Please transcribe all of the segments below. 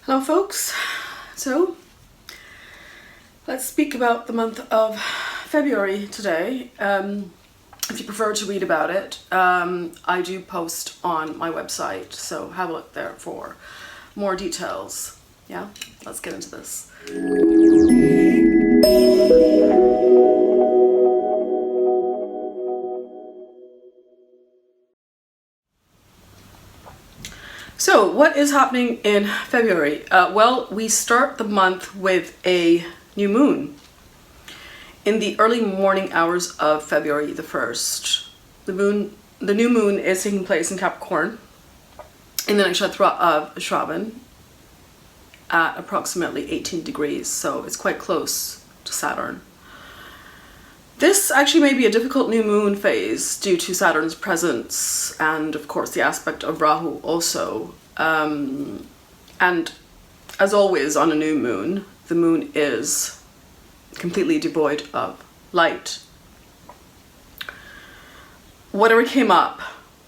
Hello folks, so let's speak about the month of February today. If you prefer to read about it, I do post on my website, so have a look there for more details. Yeah, let's get into this. So what is happening in February? Well, we start the month with a new moon. In the early morning hours of February the 1st, the new moon is taking place in Capricorn in the nakshatra of Shravan at approximately 18 degrees, so it's quite close to Saturn. This actually may be a difficult new moon phase due to Saturn's presence and of course the aspect of Rahu also. And as always on a new moon, the moon is completely devoid of light. Whatever came up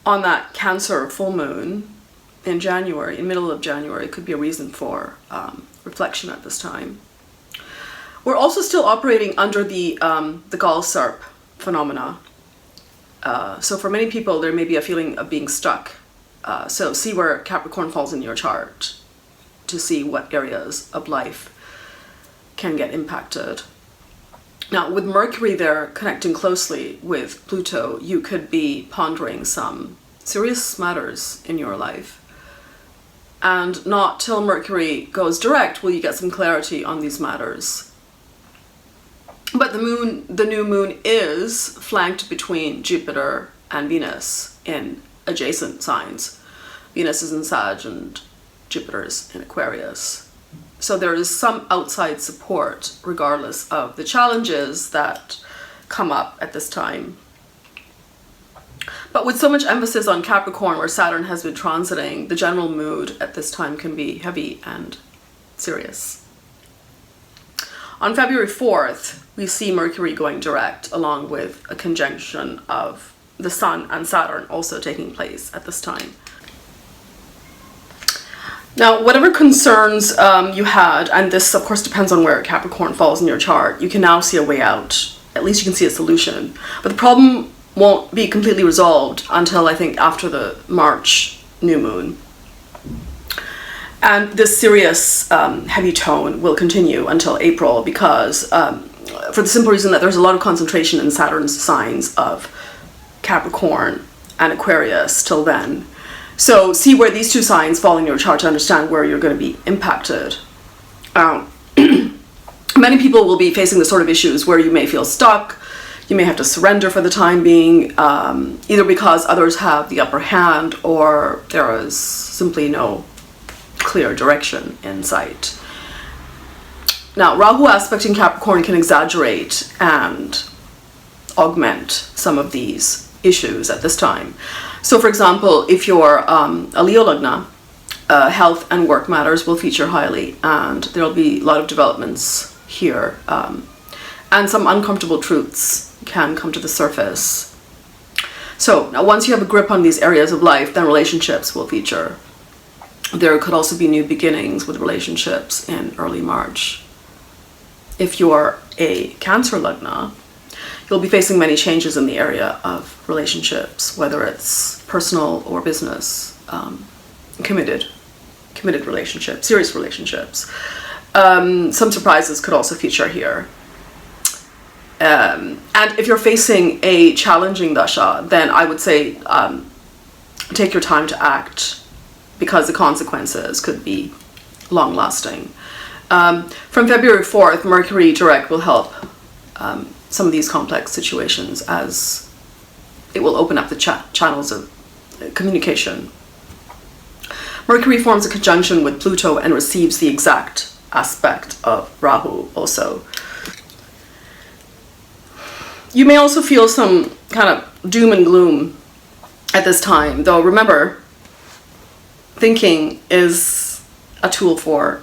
on that Cancer full moon in January, in middle of January, could be a reason for reflection at this time. We're also still operating under the Gall Sarp phenomena. So for many people, there may be a feeling of being stuck. So see where Capricorn falls in your chart to see what areas of life can get impacted. Now, with Mercury there connecting closely with Pluto, you could be pondering some serious matters in your life. And not till Mercury goes direct will you get some clarity on these matters. But the new moon is flanked between Jupiter and Venus in adjacent signs. Venus is in Sag and Jupiter is in Aquarius. So there is some outside support regardless of the challenges that come up at this time. But with so much emphasis on Capricorn where Saturn has been transiting, the general mood at this time can be heavy and serious. On February 4th, we see Mercury going direct along with a conjunction of the Sun and Saturn also taking place at this time. Now, whatever concerns you had, and this of course depends on where Capricorn falls in your chart, you can now see a way out. At least you can see a solution. But the problem won't be completely resolved until I think after the March new moon. And this serious heavy tone will continue until April because for the simple reason that there's a lot of concentration in Saturn's signs of Capricorn and Aquarius till then. So see where these two signs fall in your chart to understand where you're going to be impacted. Many people will be facing the sort of issues where you may feel stuck, you may have to surrender for the time being, either because others have the upper hand or there is simply no clear direction in sight. Now, Rahu aspecting Capricorn can exaggerate and augment some of these issues at this time. So for example, if you're a Leo Lagna, health and work matters will feature highly and there'll be a lot of developments here. And some uncomfortable truths can come to the surface. So now once you have a grip on these areas of life, then relationships will feature. There could also be new beginnings with relationships in early March. If you're a Cancer Lagna, you'll be facing many changes in the area of relationships, whether it's personal or business, committed relationships, serious relationships. Some surprises could also feature here. And if you're facing a challenging dasha, then I would say take your time to act, because the consequences could be long-lasting. From February 4th, Mercury direct will help some of these complex situations as it will open up the channels of communication. Mercury forms a conjunction with Pluto and receives the exact aspect of Rahu also. You may also feel some kind of doom and gloom at this time, though remember, thinking is a tool for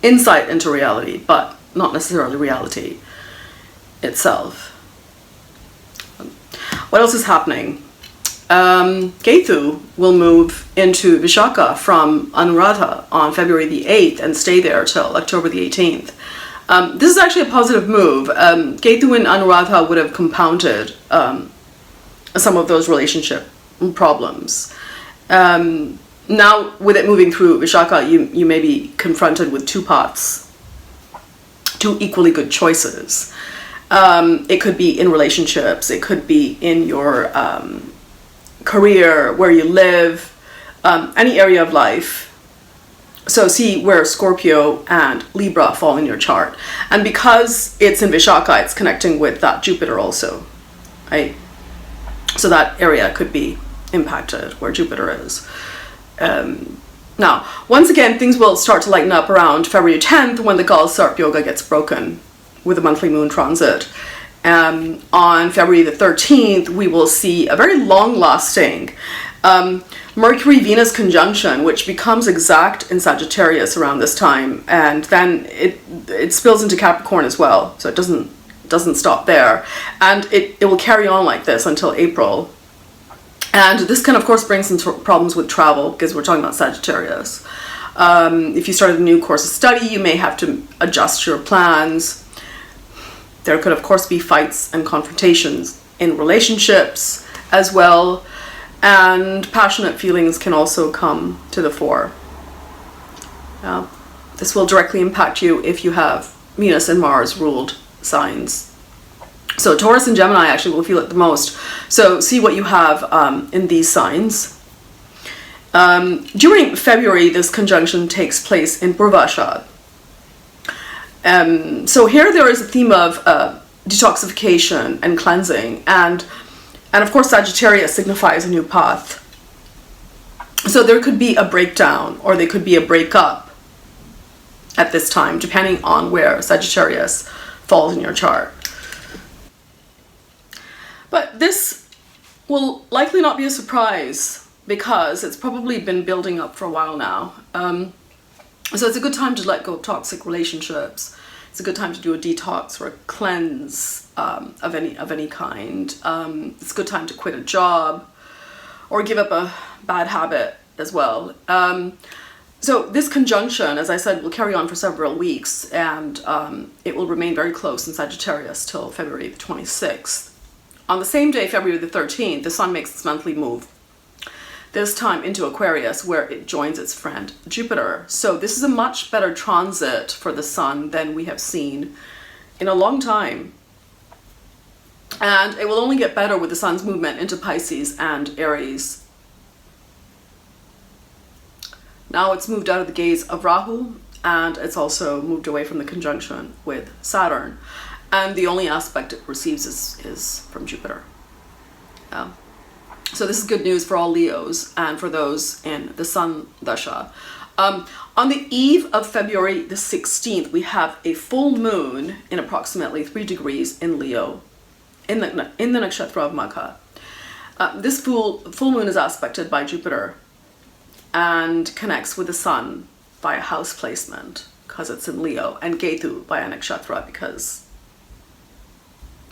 insight into reality, but not necessarily reality itself. What else is happening? Ketu will move into Vishaka from Anuradha on February the 8th and stay there till October the 18th. This is actually a positive move. Ketu and Anuradha would have compounded some of those relationship problems. Now, with it moving through Vishaka, you may be confronted with two paths, two equally good choices. It could be in relationships, it could be in your career, where you live, any area of life. So see where Scorpio and Libra fall in your chart. And because it's in Vishaka, it's connecting with that Jupiter also, right? So that area could be impacted where Jupiter is. Now, once again, things will start to lighten up around February 10th when the Gal Sarp Yoga gets broken with a monthly moon transit. On February the 13th, we will see a very long-lasting Mercury-Venus conjunction, which becomes exact in Sagittarius around this time, and then it spills into Capricorn as well, so it doesn't stop there, and it will carry on like this until April. And this can, of course, bring some problems with travel, because we're talking about Sagittarius. If you started a new course of study, you may have to adjust your plans. There could, of course, be fights and confrontations in relationships as well, and passionate feelings can also come to the fore. This will directly impact you if you have Venus and Mars ruled signs. So Taurus and Gemini actually will feel it the most. So see what you have in these signs. During February, this conjunction takes place in Purvashad. So here there is a theme of detoxification and cleansing, and of course Sagittarius signifies a new path. So there could be a breakdown, or there could be a breakup at this time, depending on where Sagittarius falls in your chart. But this will likely not be a surprise, because it's probably been building up for a while now. So it's a good time to let go of toxic relationships. It's a good time to do a detox or a cleanse of any kind. It's a good time to quit a job or give up a bad habit as well. So this conjunction, as I said, will carry on for several weeks, and it will remain very close in Sagittarius till February the 26th. On the same day, February the 13th, the Sun makes its monthly move, this time into Aquarius, where it joins its friend Jupiter. So this is a much better transit for the Sun than we have seen in a long time. And it will only get better with the Sun's movement into Pisces and Aries. Now it's moved out of the gaze of Rahu, and it's also moved away from the conjunction with Saturn. And the only aspect it receives is from Jupiter. So this is good news for all Leos and for those in the Sun Dasha. On the eve of February the 16th, we have a full moon in approximately 3 degrees in Leo, in the nakshatra of Magha. This full moon is aspected by Jupiter and connects with the Sun by a house placement, because it's in Leo, and Ketu by a nakshatra, because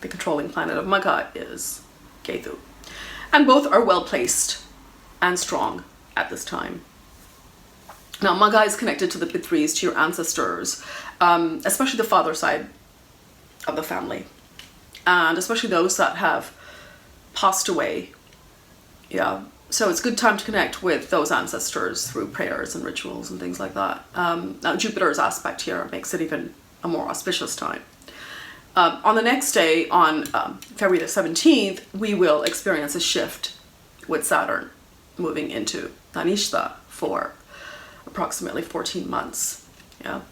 the controlling planet of Magha is Ketu. And both are well placed and strong at this time. Now, Magha is connected to the Pitris, to your ancestors, especially the father side of the family, and especially those that have passed away. So it's a good time to connect with those ancestors through prayers and rituals and things like that. Now, Jupiter's aspect here makes it even a more auspicious time. On the next day, on February the 17th, we will experience a shift with Saturn moving into Dhanishta for approximately 14 months. Now,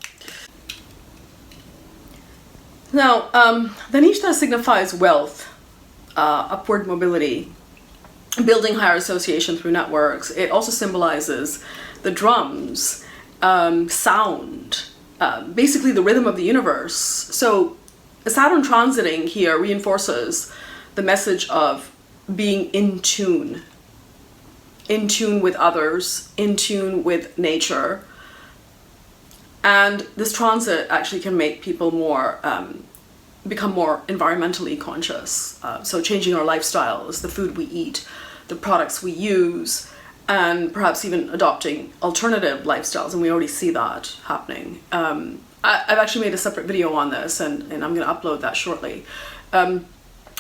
Dhanishta signifies wealth, upward mobility, building higher association through networks. It also symbolizes the drums, sound, basically the rhythm of the universe. So Saturn transiting here reinforces the message of being in tune with others, in tune with nature. And this transit actually can make people more, become more environmentally conscious. So changing our lifestyles, the food we eat, the products we use, and perhaps even adopting alternative lifestyles, and we already see that happening. I've actually made a separate video on this, and I'm going to upload that shortly.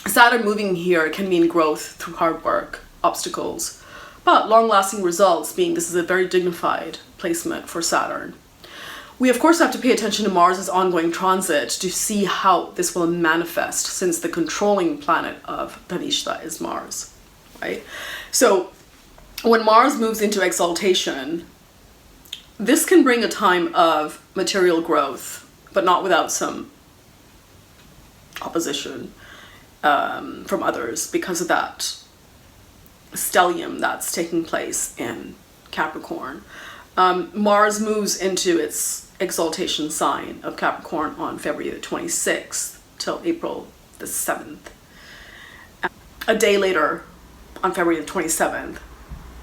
Saturn moving here can mean growth through hard work, obstacles, but long-lasting results, being this is a very dignified placement for Saturn. We of course have to pay attention to Mars's ongoing transit to see how this will manifest, since the controlling planet of Dhanishta is Mars, right? So when Mars moves into exaltation, this can bring a time of material growth, but not without some opposition from others because of that stellium that's taking place in Capricorn. Mars moves into its exaltation sign of Capricorn on February the 26th till April the 7th. A day later, on February the 27th,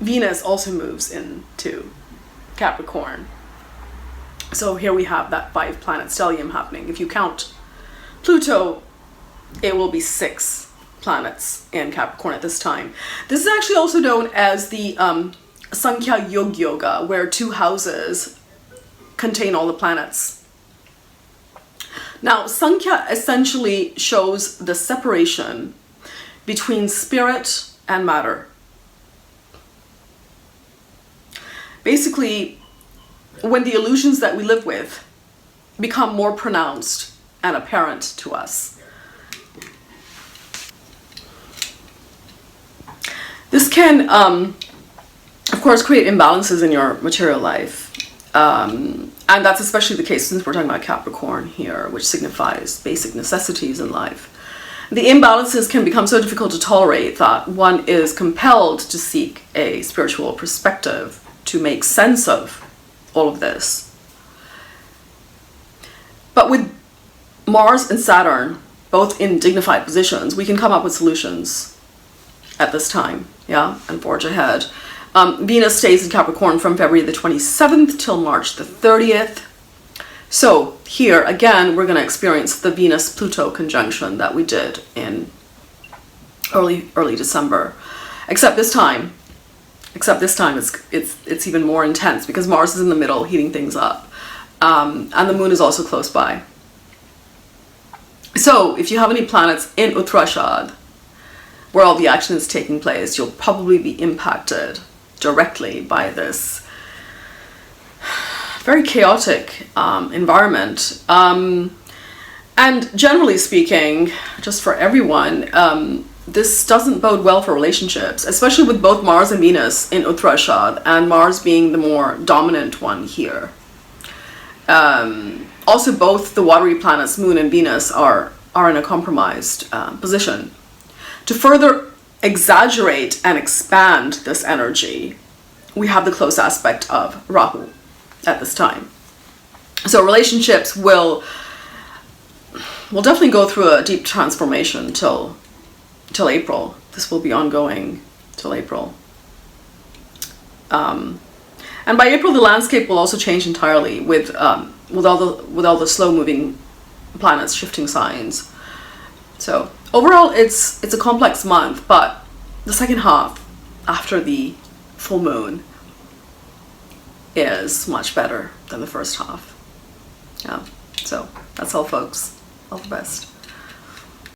Venus also moves into Capricorn. So here we have that 5-planet stellium happening. If you count Pluto, it will be 6 planets in Capricorn at this time. This is actually also known as the Sankhya Yog Yoga, where 2 houses contain all the planets. Now, Sankhya essentially shows the separation between spirit and matter. Basically, when the illusions that we live with become more pronounced and apparent to us. This can, of course, create imbalances in your material life. And that's especially the case since we're talking about Capricorn here, which signifies basic necessities in life. The imbalances can become so difficult to tolerate that one is compelled to seek a spiritual perspective to make sense of all of this. But with Mars and Saturn, both in dignified positions, we can come up with solutions at this time, yeah, and forge ahead. Venus stays in Capricorn from February the 27th till March the 30th. So here, again, we're going to experience the Venus-Pluto conjunction that we did in early December. Except this time it's even more intense because Mars is in the middle, heating things up. And the moon is also close by. So if you have any planets in Uttarashad, where all the action is taking place, you'll probably be impacted directly by this very chaotic environment. And generally speaking, just for everyone, this doesn't bode well for relationships, especially with both Mars and Venus in Uttarashad, and Mars being the more dominant one here. Also, both the watery planets, Moon and Venus, are in a compromised position. To further exaggerate and expand this energy, we have the close aspect of Rahu at this time. So relationships will definitely go through a deep transformation till April. This will be ongoing till April. And by April, the landscape will also change entirely with all the slow-moving planets shifting signs. So overall, it's a complex month, but the second half, after the full moon, is much better than the first half. Yeah. So that's all, folks. All the best.